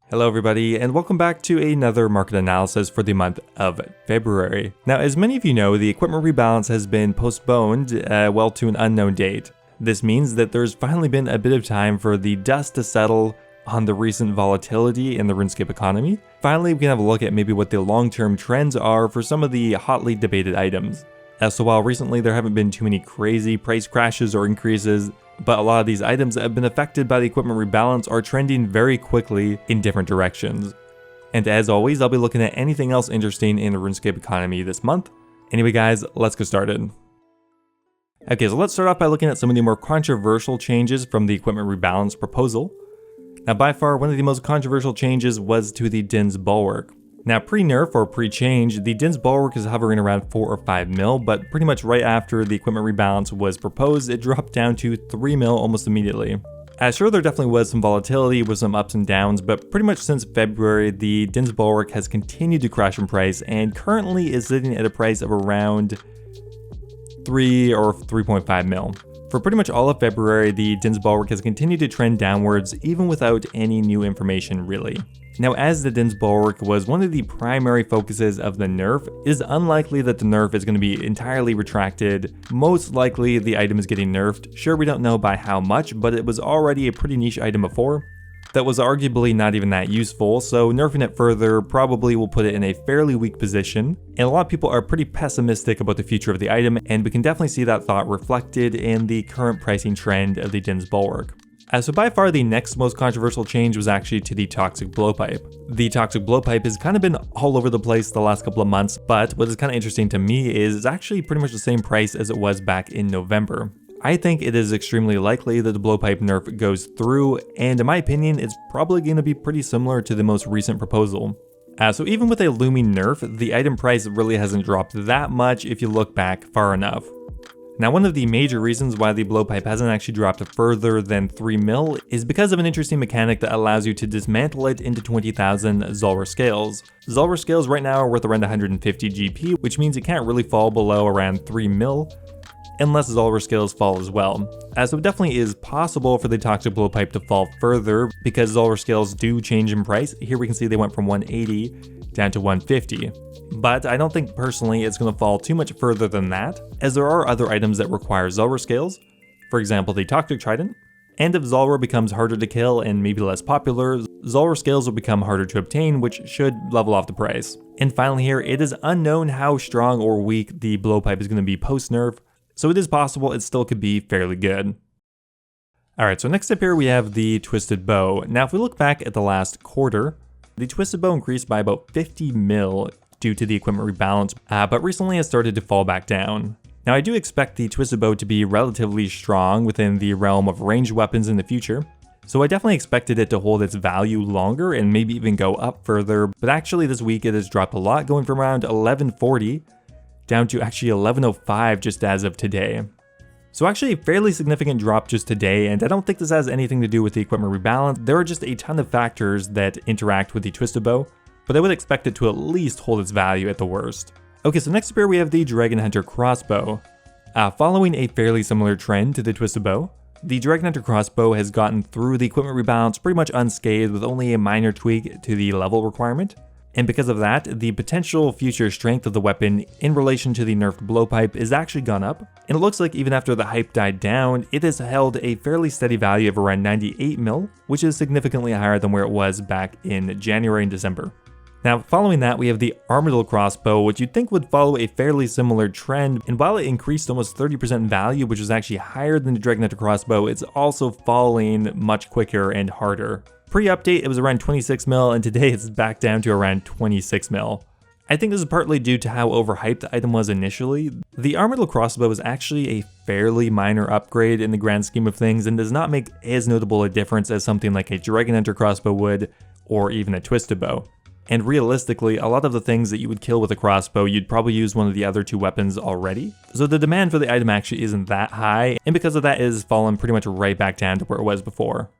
Hello everybody, and welcome back to another market analysis for the month of February. Now, as many of you know, the equipment rebalance has been postponed, to an unknown date. This means that there's finally been a bit of time for the dust to settle on the recent volatility in the RuneScape economy. Finally, we can have a look at maybe what the long-term trends are for some of the hotly debated items. So while recently there haven't been too many crazy price crashes or increases, but a lot of these items that have been affected by the equipment rebalance are trending very quickly in different directions. And as always, I'll be looking at anything else interesting in the RuneScape economy this month. Anyway guys, let's get started. Okay, so let's start off by looking at some of the more controversial changes from the equipment rebalance proposal. Now by far, one of the most controversial changes was to the Din's Bulwark. Now pre-nerf or pre-change, the Din's Bulwark is hovering around 4 or 5 mil, but pretty much right after the equipment rebalance was proposed, it dropped down to 3 mil almost immediately. Sure, there definitely was some volatility with some ups and downs, but pretty much since February, the Din's Bulwark has continued to crash in price and currently is sitting at a price of around 3 or 3.5 mil. For pretty much all of February, the Din's Bulwark has continued to trend downwards even without any new information really. Now, as the Din's Bulwark was one of the primary focuses of the nerf, it is unlikely that the nerf is going to be entirely retracted. Most likely the item is getting nerfed. Sure, we don't know by how much, but it was already a pretty niche item before that was arguably not even that useful, so nerfing it further probably will put it in a fairly weak position. And a lot of people are pretty pessimistic about the future of the item, and we can definitely see that thought reflected in the current pricing trend of the Din's Bulwark. So by far the next most controversial change was actually to the Toxic Blowpipe. The Toxic Blowpipe has kind of been all over the place the last couple of months, but what is kind of interesting to me is it's actually pretty much the same price as it was back in November. I think it is extremely likely that the Blowpipe nerf goes through, and in my opinion, it's probably going to be pretty similar to the most recent proposal. So even with a looming nerf, the item price really hasn't dropped that much if you look back far enough. Now, one of the major reasons why the Blowpipe hasn't actually dropped further than 3 mil is because of an interesting mechanic that allows you to dismantle it into 20,000 Zulrah scales. Zulrah scales right now are worth around 150 GP, which means it can't really fall below around 3 mil, unless Zulrah scales fall as well. So it definitely is possible for the Toxic Blowpipe to fall further because Zulrah scales do change in price. Here we can see they went from 180 down to 150. But I don't think personally it's going to fall too much further than that, as there are other items that require Zulrah scales, for example the Toxic Trident, and if Zulrah becomes harder to kill and maybe less popular, Zulrah scales will become harder to obtain, which should level off the price. And finally here, it is unknown how strong or weak the Blowpipe is going to be post-nerf, so it is possible it still could be fairly good. Alright, so next up here we have the Twisted Bow. Now if we look back at the last quarter, the Twisted Bow increased by about 50 mil due to the equipment rebalance, but recently has started to fall back down. Now I do expect the Twisted Bow to be relatively strong within the realm of ranged weapons in the future, so I definitely expected it to hold its value longer and maybe even go up further, but actually this week it has dropped a lot, going from around 1140 down to actually 1105 just as of today. So actually a fairly significant drop just today, and I don't think this has anything to do with the equipment rebalance. There are just a ton of factors that interact with the Twisted Bow, but I would expect it to at least hold its value at the worst. Okay, so next up here we have the Dragon Hunter Crossbow. Following a fairly similar trend to the Twisted Bow, the Dragon Hunter Crossbow has gotten through the equipment rebalance pretty much unscathed with only a minor tweak to the level requirement. And because of that, the potential future strength of the weapon in relation to the nerfed Blowpipe is actually gone up, and it looks like even after the hype died down, it has held a fairly steady value of around 98 mil, which is significantly higher than where it was back in January and December. Now, following that, we have the Armadillo Crossbow, which you'd think would follow a fairly similar trend, and while it increased almost 30% in value, which was actually higher than the Dragon Hunter Crossbow, it's also falling much quicker and harder. Pre-update, it was around 26 mil, and today it's back down to around 26 mil. I think this is partly due to how overhyped the item was initially. The Armadillo Crossbow is actually a fairly minor upgrade in the grand scheme of things and does not make as notable a difference as something like a Dragon Hunter Crossbow would, or even a Twisted Bow. And realistically, a lot of the things that you would kill with a crossbow, you'd probably use one of the other two weapons already. So the demand for the item actually isn't that high, and because of that, it has fallen pretty much right back down to where it was before.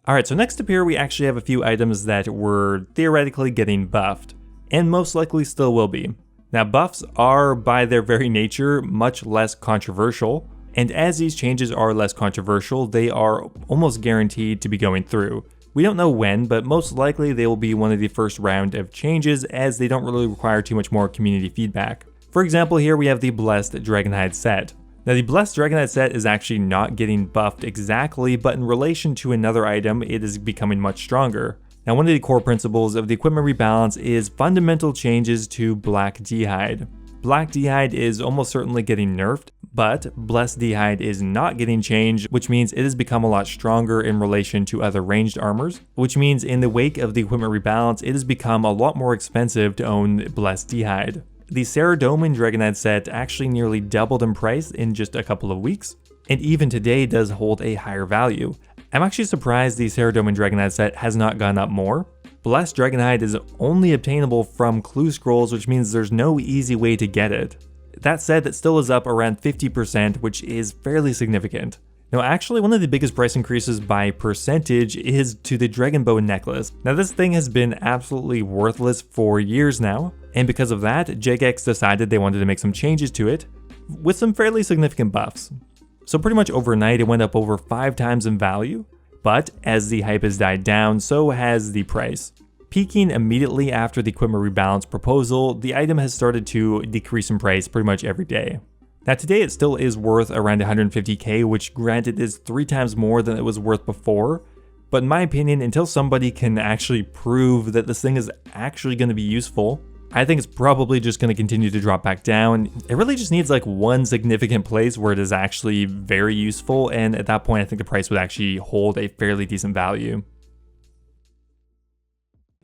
Alright, so next up here we actually have a few items that were theoretically getting buffed, and most likely still will be. Now buffs are, by their very nature, much less controversial, and as these changes are less controversial, they are almost guaranteed to be going through. We don't know when, but most likely they will be one of the first round of changes, as they don't really require too much more community feedback. For example, here we have the Blessed Dragonhide set. Now the Blessed Dragonhide set is actually not getting buffed exactly, but in relation to another item, it is becoming much stronger. Now one of the core principles of the equipment rebalance is fundamental changes to Black D'hide. Black D'hide is almost certainly getting nerfed, but Blessed D'hide is not getting changed, which means it has become a lot stronger in relation to other ranged armors, which means in the wake of the equipment rebalance, it has become a lot more expensive to own Blessed D'hide. The Saradomin Dragonhide set actually nearly doubled in price in just a couple of weeks, and even today does hold a higher value. I'm actually surprised the Saradomin Dragonhide set has not gone up more. Blessed Dragonhide is only obtainable from clue scrolls, which means there's no easy way to get it. That said, that still is up around 50%, which is fairly significant. Now actually, one of the biggest price increases by percentage is to the Dragonbone necklace. Now this thing has been absolutely worthless for years now, and because of that, Jagex decided they wanted to make some changes to it, with some fairly significant buffs. So pretty much overnight it went up over 5 times in value, but as the hype has died down, so has the price. Peaking immediately after the equipment rebalance proposal, the item has started to decrease in price pretty much every day. Now today it still is worth around 150k, which granted is 3 times more than it was worth before, but in my opinion, until somebody can actually prove that this thing is actually going to be useful, I think it's probably just going to continue to drop back down. It really just needs like one significant place where it is actually very useful, and at that point I think the price would actually hold a fairly decent value.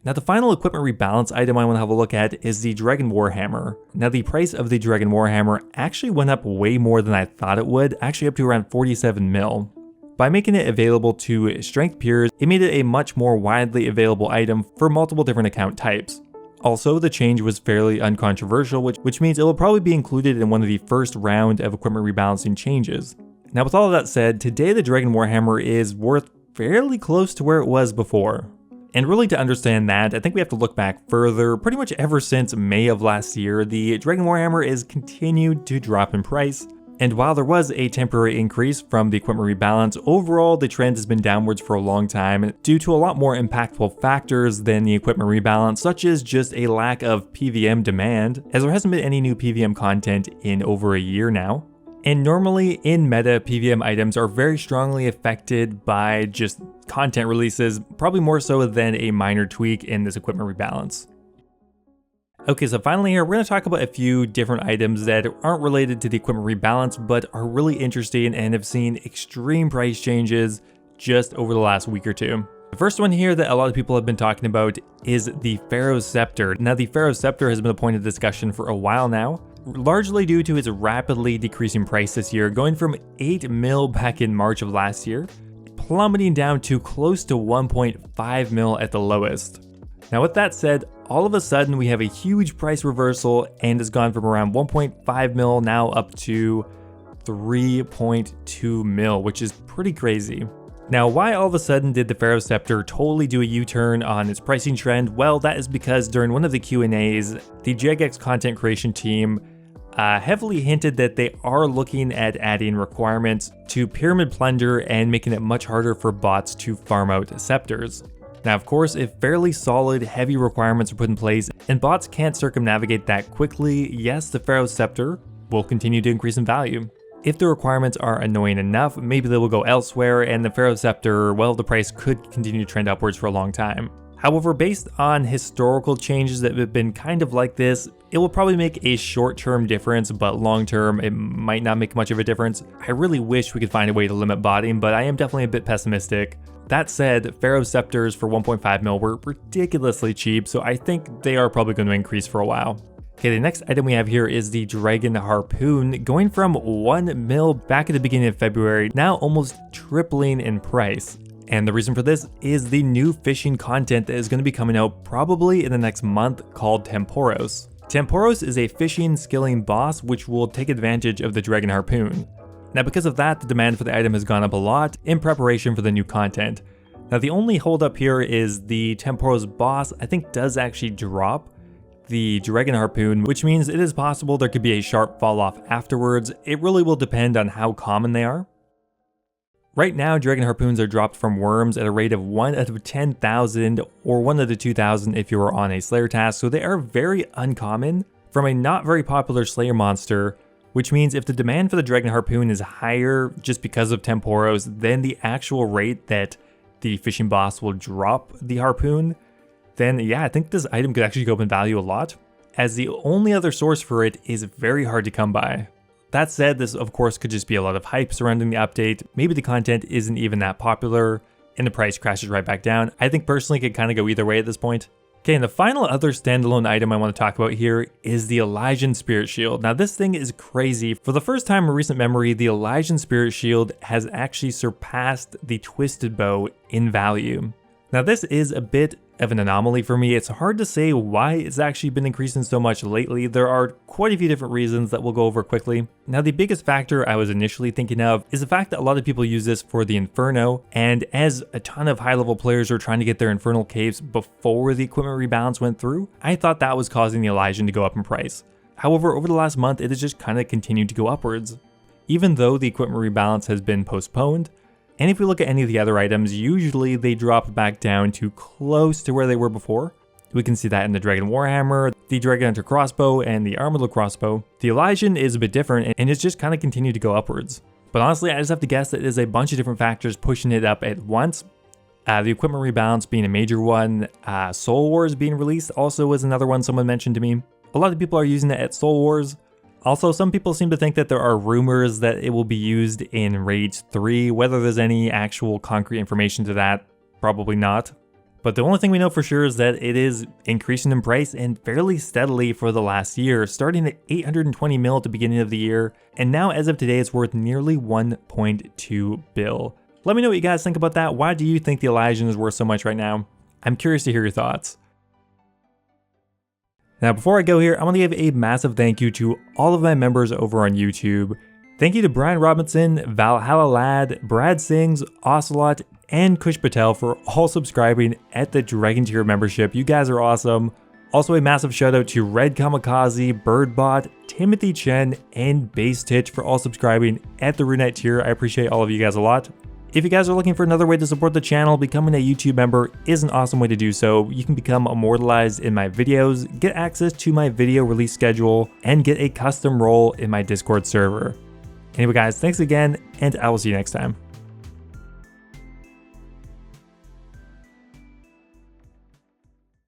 Now the final equipment rebalance item I want to have a look at is the Dragon Warhammer. Now the price of the Dragon Warhammer actually went up way more than I thought it would, actually up to around 47 mil. By making it available to strength peers, it made it a much more widely available item for multiple different account types. Also, the change was fairly uncontroversial, which means it will probably be included in one of the first round of equipment rebalancing changes. Now with all of that said, today the Dragon Warhammer is worth fairly close to where it was before. And really to understand that, I think we have to look back further. Pretty much ever since May of last year, the Dragon Warhammer has continued to drop in price. And while there was a temporary increase from the equipment rebalance, overall the trend has been downwards for a long time due to a lot more impactful factors than the equipment rebalance, such as just a lack of PVM demand, as there hasn't been any new PVM content in over a year now. And normally in meta, PVM items are very strongly affected by just content releases, probably more so than a minor tweak in this equipment rebalance. Okay, so finally here, we're going to talk about a few different items that aren't related to the equipment rebalance, but are really interesting and have seen extreme price changes just over the last week or two. The first one here that a lot of people have been talking about is the Pharaoh's Scepter. Now the Pharaoh's Scepter has been a point of discussion for a while now, largely due to its rapidly decreasing price this year, going from 8 mil back in March of last year, plummeting down to close to 1.5 mil at the lowest. Now with that said, all of a sudden we have a huge price reversal and has gone from around 1.5 mil now up to 3.2 mil, which is pretty crazy. Now, why all of a sudden did the Pharaoh's Scepter totally do a U-turn on its pricing trend? Well, that is because during one of the Q&As, the Jagex content creation team heavily hinted that they are looking at adding requirements to Pyramid Plunder and making it much harder for bots to farm out scepters. Now, of course, if fairly solid, heavy requirements are put in place and bots can't circumnavigate that quickly, yes, the Pharaoh's Scepter will continue to increase in value. If the requirements are annoying enough, maybe they will go elsewhere, and the Pharaoh's Scepter, well, the price could continue to trend upwards for a long time. However, based on historical changes that have been kind of like this, it will probably make a short-term difference, but long-term, it might not make much of a difference. I really wish we could find a way to limit botting, but I am definitely a bit pessimistic. That said, Pharaoh's Scepters for 1.5 mil were ridiculously cheap, so I think they are probably going to increase for a while. Okay, the next item we have here is the Dragon Harpoon, going from 1 mil back at the beginning of February, now almost tripling in price. And the reason for this is the new fishing content that is going to be coming out probably in the next month called Temporos. Temporos is a fishing skilling boss which will take advantage of the Dragon Harpoon. Now because of that, the demand for the item has gone up a lot in preparation for the new content. Now the only holdup here is the Temporos boss I think does actually drop the Dragon Harpoon, which means it is possible there could be a sharp fall off afterwards. It really will depend on how common they are. Right now, Dragon Harpoons are dropped from worms at a rate of 1 out of 10,000 or 1 out of 2,000 if you are on a Slayer task, so they are very uncommon from a not very popular Slayer monster, which means if the demand for the Dragon Harpoon is higher just because of Temporos than the actual rate that the fishing boss will drop the Harpoon, then yeah, I think this item could actually go up in value a lot, as the only other source for it is very hard to come by. That said, this of course could just be a lot of hype surrounding the update. Maybe the content isn't even that popular and the price crashes right back down. I think personally it could kind of go either way at this point. Okay, and the final other standalone item I want to talk about here is the Elysian Spirit Shield. Now this thing is crazy. For the first time in recent memory, the Elysian Spirit Shield has actually surpassed the Twisted Bow in value. Now this is a bit of an anomaly for me. It's hard to say why it's actually been increasing so much lately. There are quite a few different reasons that we'll go over quickly. Now the biggest factor I was initially thinking of is the fact that a lot of people use this for the Inferno, and as a ton of high level players are trying to get their Infernal caves before the equipment rebalance went through, I thought that was causing the Elysian to go up in price. However, over the last month it has just kind of continued to go upwards. Even though the equipment rebalance has been postponed, and if we look at any of the other items, usually they drop back down to close to where they were before. We can see that in the Dragon Warhammer, the Dragon Hunter Crossbow, and the Armadillo Crossbow. The Elysian is a bit different, and it's just kind of continued to go upwards. But honestly, I just have to guess that there's a bunch of different factors pushing it up at once. The equipment rebalance being a major one, Soul Wars being released also was another one someone mentioned to me. A lot of people are using it at Soul Wars. Also, some people seem to think that there are rumors that it will be used in Raids 3. Whether there's any actual concrete information to that, probably not. But the only thing we know for sure is that it is increasing in price and fairly steadily for the last year, starting at 820 mil at the beginning of the year, and now as of today it's worth nearly 1.2 bill. Let me know what you guys think about that. Why do you think the Elysian is worth so much right now? I'm curious to hear your thoughts. Now before I go here, I want to give a massive thank you to all of my members over on YouTube. Thank you to Brian Robinson, Valhalla Lad, BradSings, Ocelot, and Kush Patel for all subscribing at the Dragon tier membership. You guys are awesome. Also a massive shout out to RedKamakaze, BirdBot, Timothy Chen, and Basstich for all subscribing at the Runite tier. I appreciate all of you guys a lot. If you guys are looking for another way to support the channel, becoming a YouTube member is an awesome way to do so. You can become immortalized in my videos, get access to my video release schedule, and get a custom role in my Discord server. Anyway guys, thanks again, and I will see you next time.